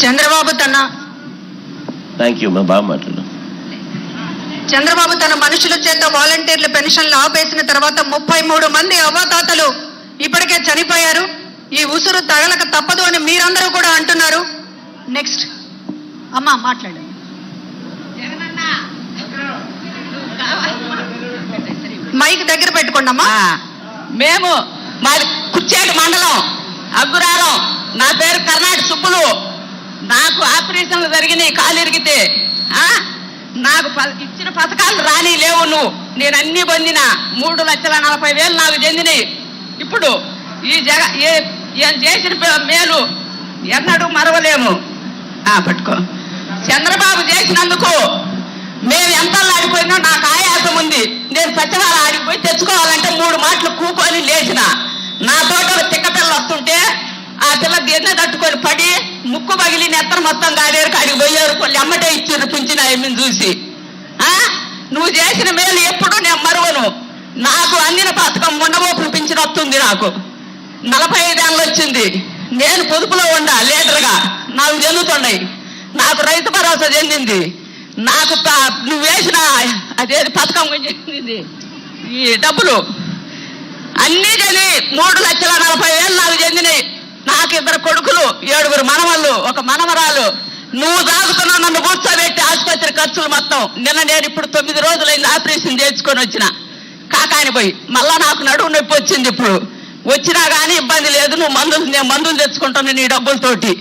చంద్రబాబు తన మనుషుల చేత వాలంటీర్ల పెన్షన్లు ఆపేసిన తర్వాత 33 మంది అవ్వాతాతలు ఇప్పటికే చనిపోయారు. ఈ ఉసురు తగలక తప్పదు అని మీరందరూ కూడా అంటున్నారు. నెక్స్ట్ అమ్మా మాట్లాడు. మైక్ దగ్గర పెట్టుకోండి అమ్మా. మేము మాది కుచ్చేటి మండలం అగ్గురారం. నా పేరు కర్ణాటక సుబ్బులు. నాకు ఆపరేషన్లు జరిగినాయి కాలు ఇరిగితే. నాకు ఇచ్చిన పథకాలు రాని లేవు. నేను అన్ని పొందిన 3,40,000 నాకు చెందినాయి. ఇప్పుడు ఈ చేసిన మేలు ఎన్నడూ మరవలేము. పట్టుకో. చంద్రబాబు చేసినందుకు మేము ఎంత ఆడిపోయినా నాకు ఆయాసం ఉంది. నేను సత్యవార ఆడిపోయి తెచ్చుకోవాలంటే 3 మాటలు కూకొని లేచిన. నా తోట తిక్క పిల్ల వస్తుంటే ఆ పిల్ల దీన్నే తట్టుకొని పడి ముక్కు పగిలి నెత్తర మొత్తం గాడేరు కాడికి పోయారు. కొన్ని అమ్మటే ఇచ్చారు పింఛన్ ఆయన్ని చూసి. నువ్వు చేసిన మేలు ఎప్పుడు నేను మరువను. నాకు అందిన పథకం ఉండబోకుని పింఛన్ వస్తుంది. నాకు 45 ఏళ్ళు వచ్చింది. నేను పొదుపులో ఉండా లీడర్గా. నాకు చెందుతున్నాయి. నాకు రైతు భరోసా చెందింది. నాకు నువ్వు వేసిన అదేది పథకం చెందింది. ఈ డబ్బులు అన్నీ చెంది 3,40,000 నాకు చెందినాయి. నాకు 2 కొడుకులు, 7 మనవళ్ళు, 1 మనవరాలు. నువ్వు దాగుతున్నా నన్ను కూర్చోబెట్టి ఆసుపత్రి ఖర్చులు మొత్తం. నేను ఇప్పుడు 9 రోజులైంది ఆపరేషన్ చేయించుకొని వచ్చిన కాకాని పోయి. మళ్ళా నాకు నడుము నొప్పి వచ్చింది. ఇప్పుడు వచ్చినా కానీ ఇబ్బంది లేదు. నేను మందులు తెచ్చుకుంటాను నీ డబ్బులతోటి.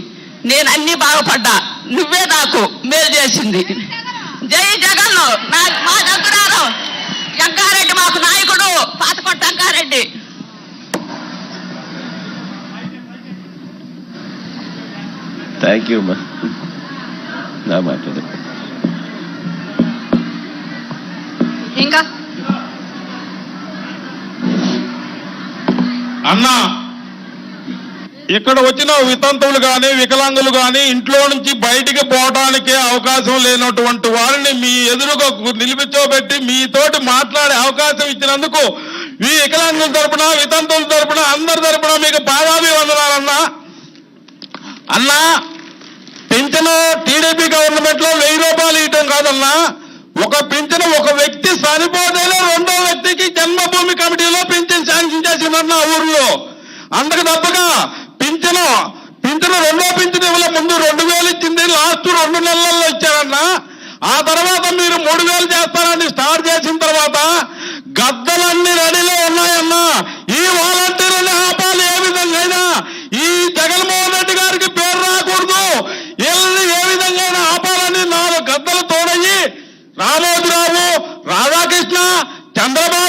నేను అన్ని బాగుపడ్డా. నువ్వే నాకు మేలు చేసింది. జై జగన్. మా దగ్గరారు జగ్గారెడ్డి మాకు నాయకుడు. పాతకొట్ట జగ్గారెడ్డి. థ్యాంక్ యూ అమ్మా. నా మాట్లాడు. ఇంకా అన్నా, ఇక్కడ వచ్చిన వితంతువులు కానీ వికలాంగులు కానీ ఇంట్లో నుంచి బయటికి పోవడానికి అవకాశం లేనటువంటి వారిని మీ ఎదురుగా నిలిపించోబెట్టి మీతోటి మాట్లాడే అవకాశం ఇచ్చినందుకు ఈ వికలాంగుల తరపున వితంతువుల తరపున అందరి తరపున మీకు పాదాభివందనాలన్నా. అన్నా, పింఛను టీడీపీ గవర్నమెంట్ లో 1000 రూపాయలు ఇవ్వటం కాదన్నా. ఒక పింఛను ఒక వ్యక్తి చనిపోతేనే 2వ వ్యక్తికి జన్మభూమి కమిటీలో పింఛన్ శాంక్షన్ చేసిందన్నా ఊర్లో. అందుకు తప్పగా పింఛను 2వ పింఛను ఇవ్వలే. ముందు 2,000 ఇచ్చింది. లాస్ట్ 2 నెలల్లో ఇచ్చారన్నా. ఆ తర్వాత మీరు 3,000 చేస్తారని స్టార్ట్ చేసిన తర్వాత గద్దలన్నీ రెడీలో ఉన్నాయన్నా. ఈ వాలంటీర్లని ఆపాలి ఏ విధంగా. ఈ జగన్మోహన్ రెడ్డి గారికి పేరు రాకూడదు. వీళ్ళని ఏ విధంగా ఆపాలని 4 గద్దలు తోడయ్యి రామోజీరావు, రాధాకృష్ణ, చంద్రబాబు